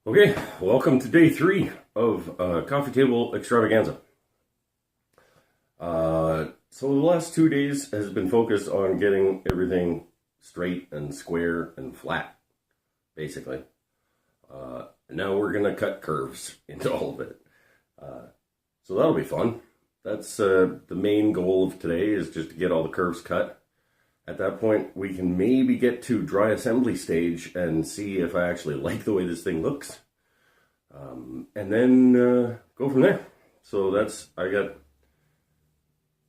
Okay, welcome to day 3 of Coffee Table Extravaganza. So the last 2 days has been focused on getting everything straight and square and flat, basically. Now we're going to cut curves into all of it. So that'll be fun. That's the main goal of today, is just to get all the curves cut. At that point, we can maybe get to dry assembly stage and see if I actually like the way this thing looks. And then go from there. So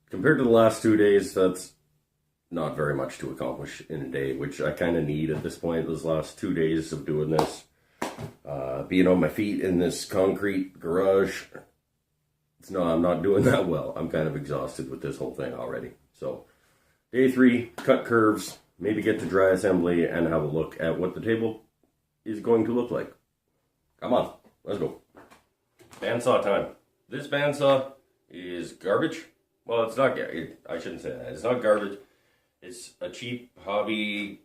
compared to the last 2 days, that's not very much to accomplish in a day, which I kind of need at this point. Those last 2 days of doing this, being on my feet in this concrete garage, I'm not doing that well. I'm kind of exhausted with this whole thing already. So day 3, cut curves, maybe get to dry assembly and have a look at what the table is going to look like. Come on, let's go. Bandsaw time. This bandsaw is garbage. Well, it's not, I shouldn't say that. It's not garbage. It's a cheap hobby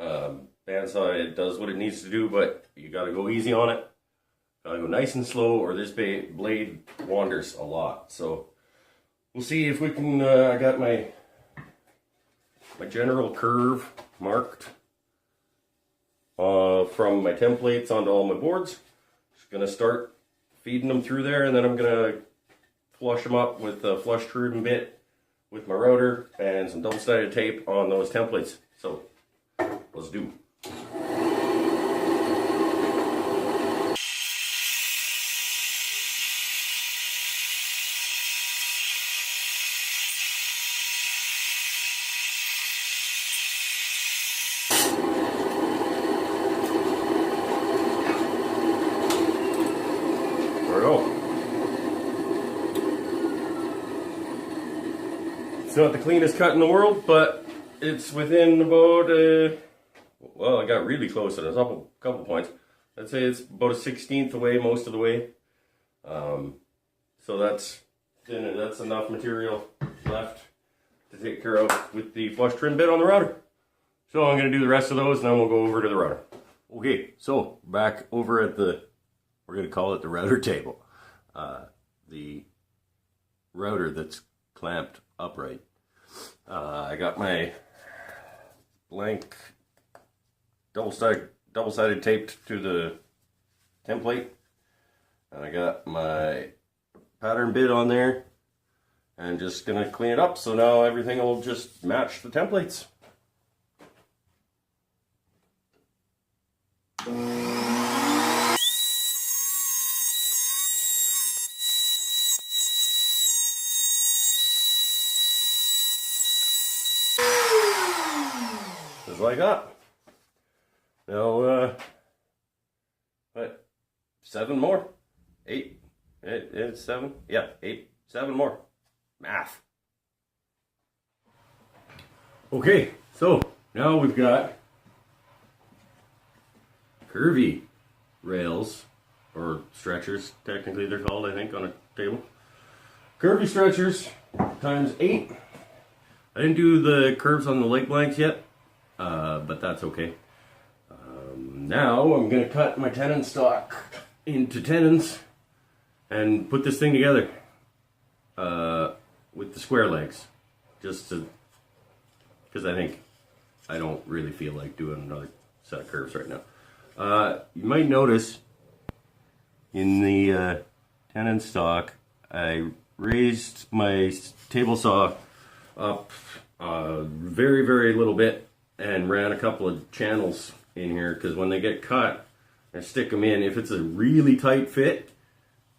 bandsaw. It does what it needs to do, but you gotta go easy on it. Gotta go nice and slow, or this blade wanders a lot. So we'll see if we can, I got my general curve marked from my templates onto all my boards. Just gonna start feeding them through there, and then I'm gonna flush them up with a flush trim bit with my router and some double-sided tape on those templates. So let's do. It's not the cleanest cut in the world, but it's within about, well, I got really close at a couple points. I'd say it's about a 1/16 away, most of the way. So that's enough material left to take care of with the flush trim bit on the router. So I'm going to do the rest of those, and then we'll go over to the router. Okay, so back over at we're going to call it the router table. The router that's clamped upright. I got my blank double-sided taped to the template, and I got my pattern bit on there, and just gonna clean it up so now everything will just match the templates. Just like that. Now, what? 7 more? 8? It's 7? Yeah, 8. 7 more. Math. Okay, so now we've got curvy rails, or stretchers, technically they're called, I think, on a table. Curvy stretchers times 8. I didn't do the curves on the leg blanks yet, but that's okay. Now I'm going to cut my tenon stock into tenons and put this thing together with the square legs, just because I don't really feel like doing another set of curves right now. You might notice in the tenon stock, I raised my table saw up very, very little bit and ran a couple of channels in here, because when they get cut, I stick them in. If it's a really tight fit,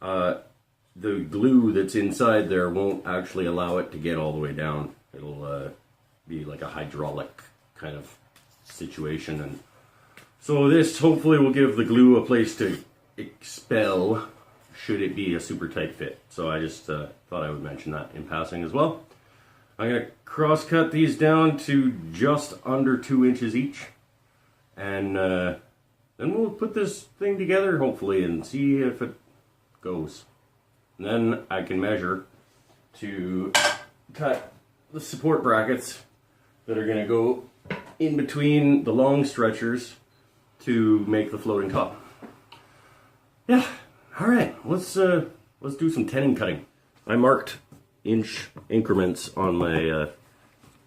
the glue that's inside there won't actually allow it to get all the way down. It'll be like a hydraulic kind of situation, and so this hopefully will give the glue a place to expel should it be a super tight fit. So I just thought I would mention that in passing as well. I'm going to cross cut these down to just under 2 inches each, and then we'll put this thing together hopefully and see if it goes. And then I can measure to cut the support brackets that are going to go in between the long stretchers to make the floating top. Yeah, all right, let's do some tenon cutting. I marked inch increments on my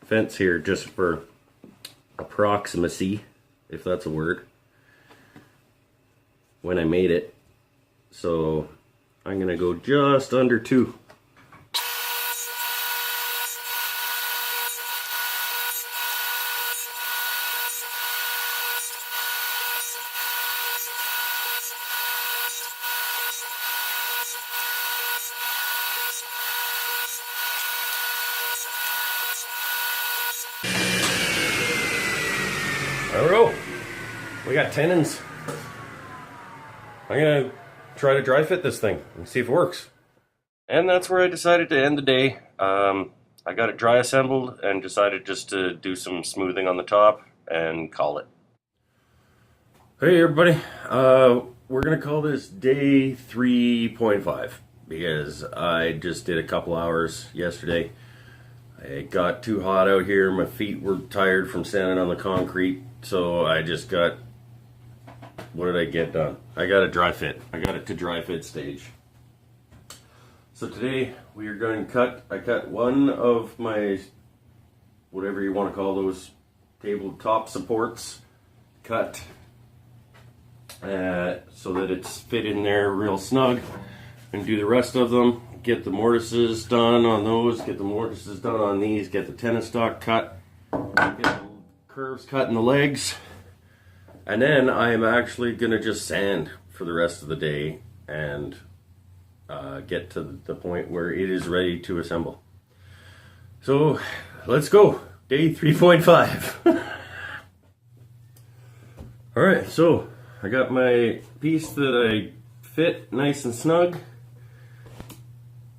fence here just for approximacy, if that's a word, when I made it. So I'm gonna go just under 2. There we go. We got tenons. I'm gonna try to dry fit this thing and see if it works. And that's where I decided to end the day. I got it dry assembled and decided just to do some smoothing on the top and call it. Hey everybody, we're gonna call this day 3.5 because I just did a couple hours yesterday. It got too hot out here, my feet were tired from standing on the concrete, so I just got, what did I get done? I got a dry fit. I got it to dry fit stage. So today we are going to cut, I cut one of my, whatever you want to call those, tabletop supports, cut so that it's fit in there real snug, and do the rest of them. Get the mortises done on those, get the mortises done on these, get the tenon stock cut, get the curves cut in the legs, and then I am actually going to just sand for the rest of the day and get to the point where it is ready to assemble. So let's go, day 3.5. Alright, so I got my piece that I fit nice and snug.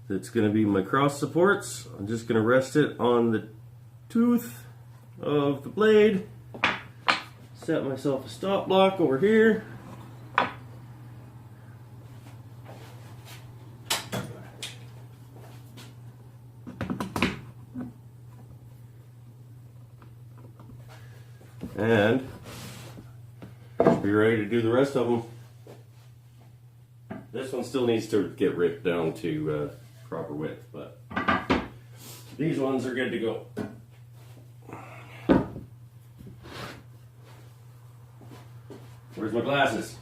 That's going to be my cross supports. I'm just going to rest it on the tooth of the blade. Set myself a stop block over here. And be ready to do the rest of them. This one still needs to get ripped down to proper width, but these ones are good to go. Where's my glasses?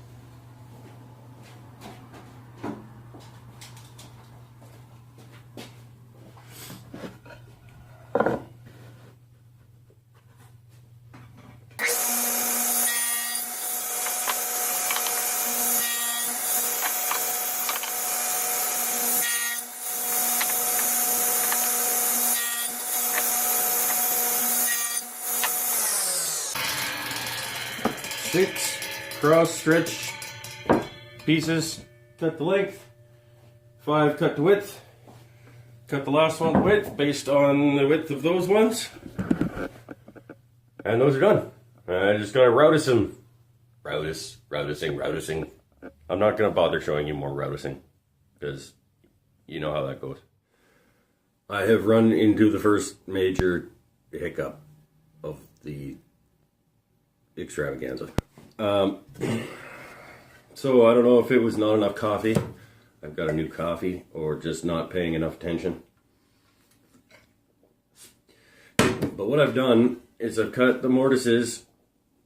Six cross stretch pieces, cut the length, 5 cut the width, cut the last one the width based on the width of those ones, and those are done. I just gotta routicing. I'm not gonna bother showing you more routicing because you know how that goes. I have run into the first major hiccup of the extravaganza. So I don't know if it was not enough coffee. I've got a new coffee, or just not paying enough attention. But what I've done is I've cut the mortises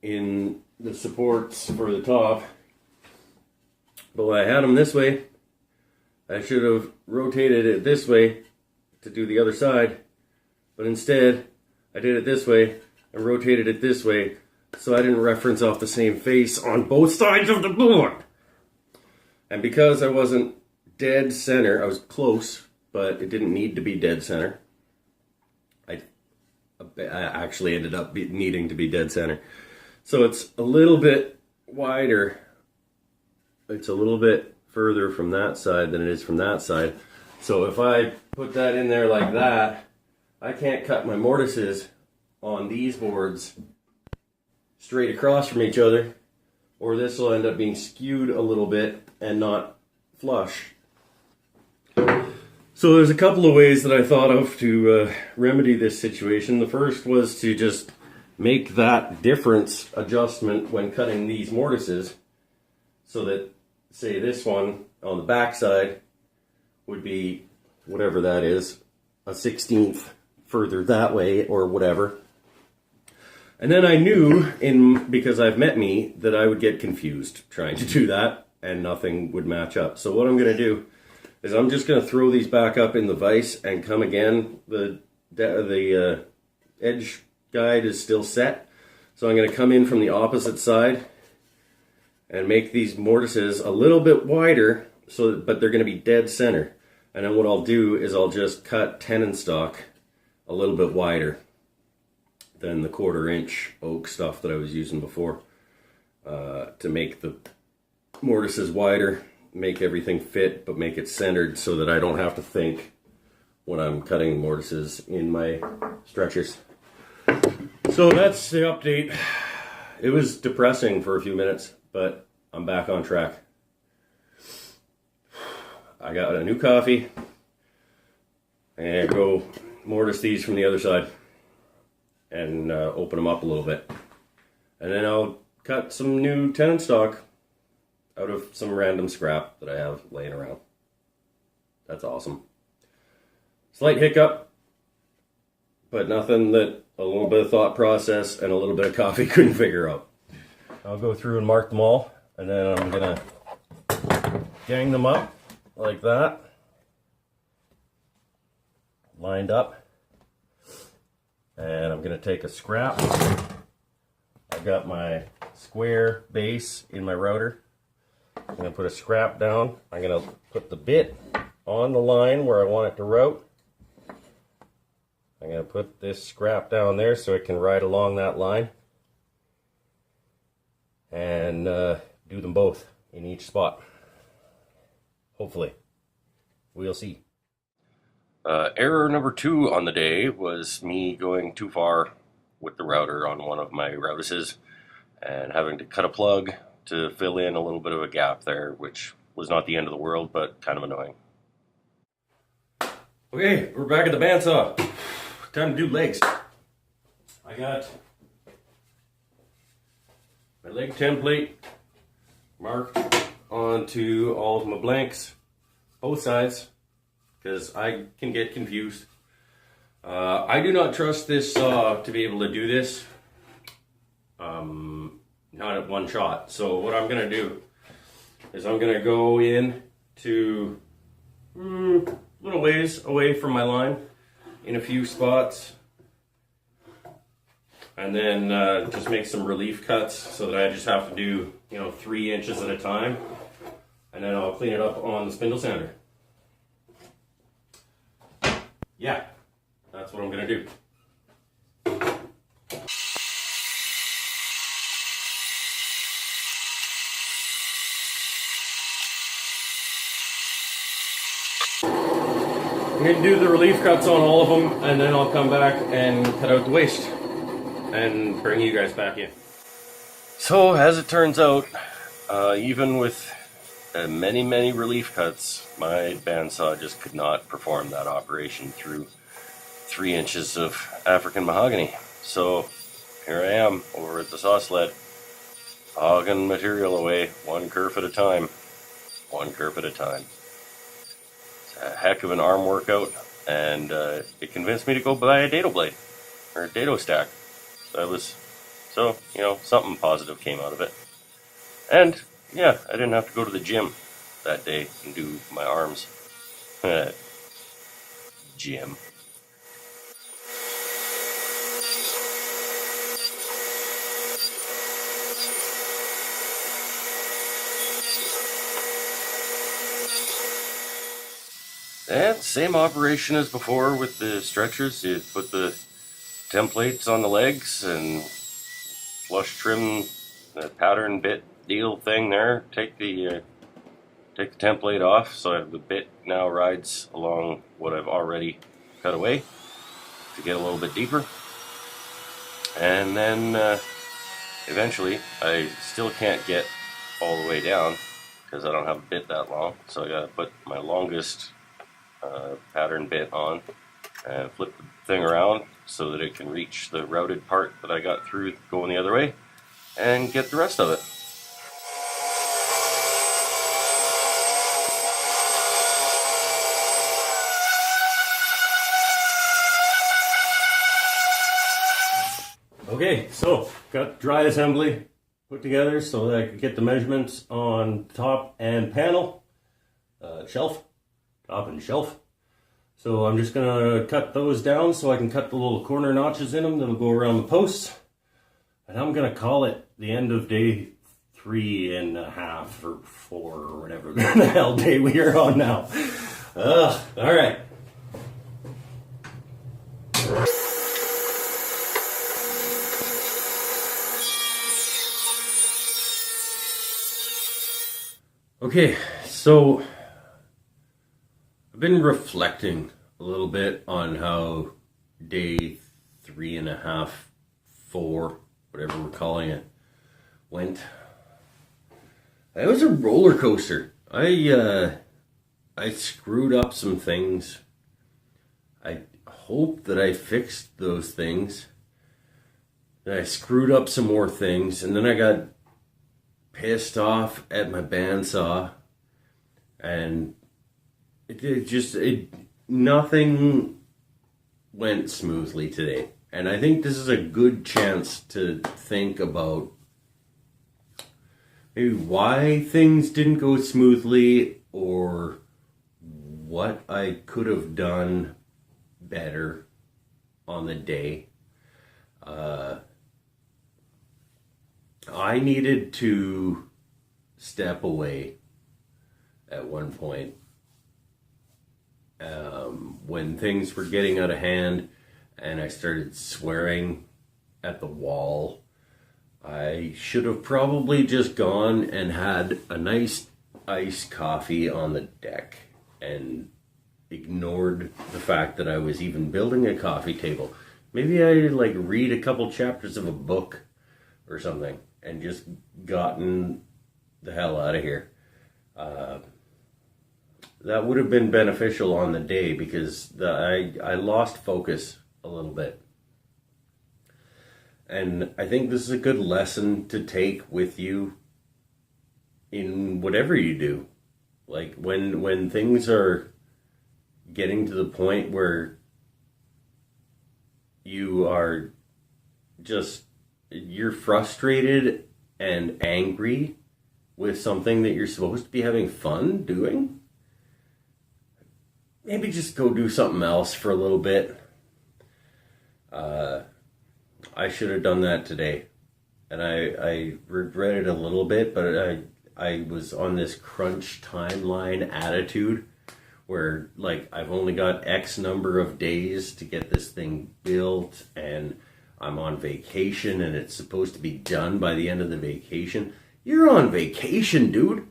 in the supports for the top. But when I had them this way, I should have rotated it this way to do the other side. But instead, I did it this way and rotated it this way, so I didn't reference off the same face on both sides of the board. And because I wasn't dead center, I was close, but it didn't need to be dead center. I actually ended up needing to be dead center. So it's a little bit wider. It's a little bit further from that side than it is from that side. So if I put that in there like that, I can't cut my mortises on these boards straight across from each other, or this will end up being skewed a little bit and not flush. So there's a couple of ways that I thought of to remedy this situation. The first was to just make that difference adjustment when cutting these mortises, so that say this one on the back side would be whatever that is, a 1/16 further that way or whatever. And then I knew, because I've met me, that I would get confused trying to do that and nothing would match up. So what I'm going to do is I'm just going to throw these back up in the vise and come again. The edge guide is still set. So I'm going to come in from the opposite side and make these mortises a little bit wider, but they're going to be dead center. And then what I'll do is I'll just cut tenon stock a little bit wider than the 1/4 inch oak stuff that I was using before, to make the mortises wider, make everything fit, but make it centered so that I don't have to think when I'm cutting mortises in my stretchers. So that's the update. It was depressing for a few minutes, but I'm back on track. I got a new coffee, and go mortise these from the other side and open them up a little bit. And then I'll cut some new tenon stock out of some random scrap that I have laying around. That's awesome. Slight hiccup, but nothing that a little bit of thought process and a little bit of coffee couldn't figure out. I'll go through and mark them all, and then I'm gonna gang them up like that, lined up. And I'm going to take a scrap. I've got my square base in my router. I'm going to put a scrap down. I'm going to put the bit on the line where I want it to route. I'm going to put this scrap down there so it can ride along that line. And do them both in each spot. Hopefully. We'll see. Error number 2 on the day was me going too far with the router on one of my routises and having to cut a plug to fill in a little bit of a gap there, which was not the end of the world, but kind of annoying. Okay, we're back at the bandsaw. Time to do legs. I got my leg template marked onto all of my blanks, both sides, because I can get confused. I do not trust this saw to be able to do this, not at one shot. So what I'm going to do is I'm going to go in to little ways away from my line in a few spots, and then just make some relief cuts so that I just have to do 3 inches at a time, and then I'll clean it up on the spindle sander. Yeah, that's what I'm gonna do. I'm gonna do the relief cuts on all of them, and then I'll come back and cut out the waste and bring you guys back in. So as it turns out, even with many relief cuts, my bandsaw just could not perform that operation through 3 inches of African mahogany. So here I am over at the saw sled, hogging material away, one kerf at a time. It's a heck of an arm workout, and it convinced me to go buy a dado blade, or a dado stack. So something positive came out of it. And yeah, I didn't have to go to the gym that day and do my arms. Gym. And same operation as before with the stretchers. You put the templates on the legs and flush trim the pattern bit deal thing there. Take the template off, so the bit now rides along what I've already cut away to get a little bit deeper. And then eventually, I still can't get all the way down because I don't have a bit that long, so I gotta put my longest pattern bit on and flip the thing around so that it can reach the routed part that I got through going the other way and get the rest of it. So got dry assembly put together so that I could get the measurements on top and panel, shelf, top and shelf. So I'm just gonna cut those down so I can cut the little corner notches in them that'll go around the posts. And I'm gonna call it the end of day 3.5 or 4 or whatever the hell day we are on now. All right. Okay, so I've been reflecting a little bit on how day 3.5, 4, whatever we're calling it, went. It was a roller coaster. I screwed up some things. I hope that I fixed those things. And I screwed up some more things, and then I got pissed off at my bandsaw, and nothing went smoothly today. And I think this is a good chance to think about maybe why things didn't go smoothly, or what I could have done better on the day. I needed to step away at one point when things were getting out of hand and I started swearing at the wall. I should have probably just gone and had a nice iced coffee on the deck and ignored the fact that I was even building a coffee table. Maybe I read a couple chapters of a book or something and just gotten the hell out of here. That would have been beneficial on the day because I lost focus a little bit. And I think this is a good lesson to take with you in whatever you do. Like when things are getting to the point where you're frustrated and angry with something that you're supposed to be having fun doing, maybe just go do something else for a little bit. I should have done that today, and I regret it a little bit, but I was on this crunch timeline attitude where I've only got X number of days to get this thing built, and I'm on vacation and it's supposed to be done by the end of the vacation. You're on vacation, dude.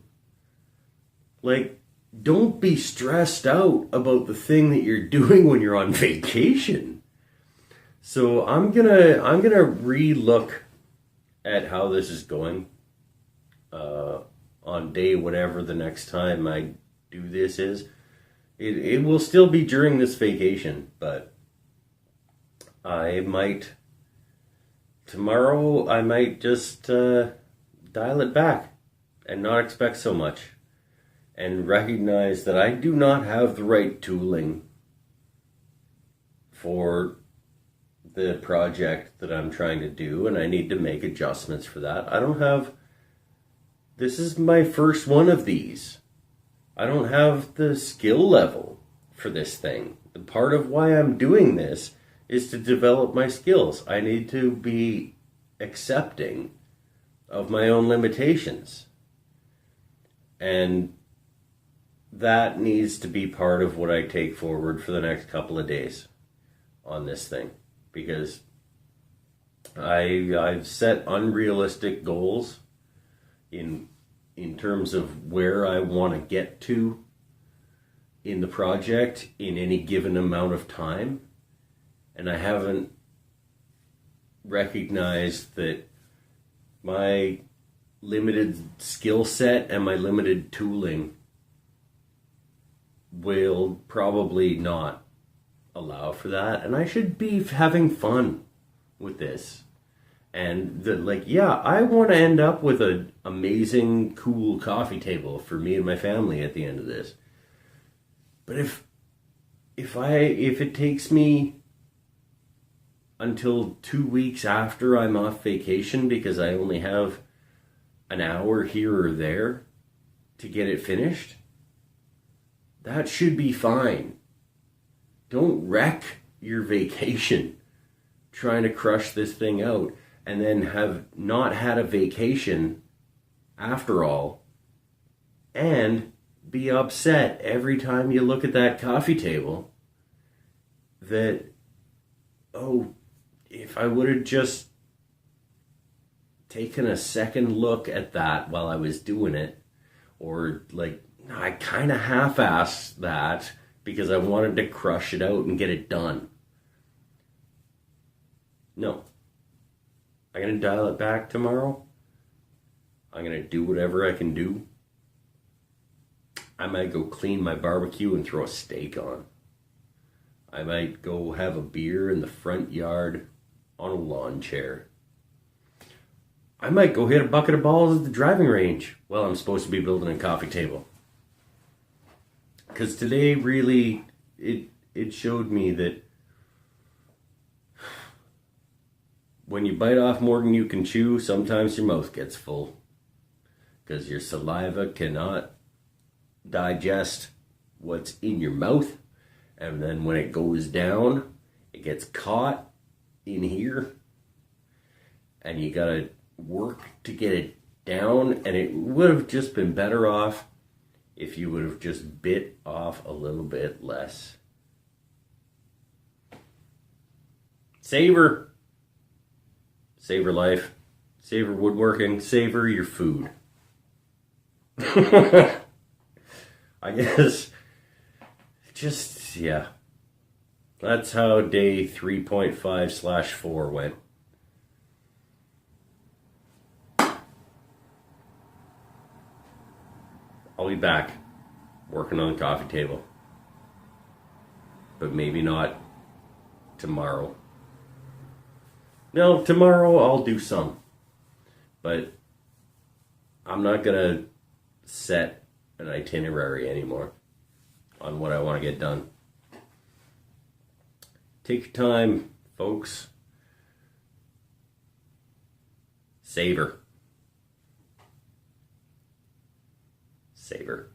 Don't be stressed out about the thing that you're doing when you're on vacation. So I'm gonna re-look at how this is going on day whatever the next time I do this is. It will still be during this vacation, but tomorrow I might just dial it back and not expect so much, and recognize that I do not have the right tooling for the project that I'm trying to do, and I need to make adjustments for that. This is my first one of these. I don't have the skill level for this thing. The part of why I'm doing this is to develop my skills. I need to be accepting of my own limitations. And that needs to be part of what I take forward for the next couple of days on this thing. Because I've set unrealistic goals in terms of where I want to get to in the project in any given amount of time. And I haven't recognized that my limited skill set and my limited tooling will probably not allow for that. And I should be having fun with this. And I want to end up with an amazing, cool coffee table for me and my family at the end of this. But if it takes me until 2 weeks after I'm off vacation because I only have an hour here or there to get it finished, that should be fine. Don't wreck your vacation trying to crush this thing out and then have not had a vacation after all and be upset every time you look at that coffee table that, oh, if I would have just taken a second look at that while I was doing it, or like, I kind of half-assed that because I wanted to crush it out and get it done. No. I'm going to dial it back tomorrow. I'm going to do whatever I can do. I might go clean my barbecue and throw a steak on. I might go have a beer in the front yard on a lawn chair. I might go hit a bucket of balls at the driving range while I'm supposed to be building a coffee table. Because today really, it showed me that when you bite off more than you can chew, sometimes your mouth gets full. Because your saliva cannot digest what's in your mouth. And then when it goes down, it gets caught in here. And you gotta work to get it down. And it would have just been better off if you would have just bit off a little bit less. Savor. Savor life. Savor woodworking. Savor your food. I guess. Just, yeah. That's how day 3.5/4 went. I'll be back working on the coffee table. But maybe not tomorrow. No, tomorrow I'll do some. But I'm not going to set an itinerary anymore on what I want to get done. Take your time, folks. Savor. Savor.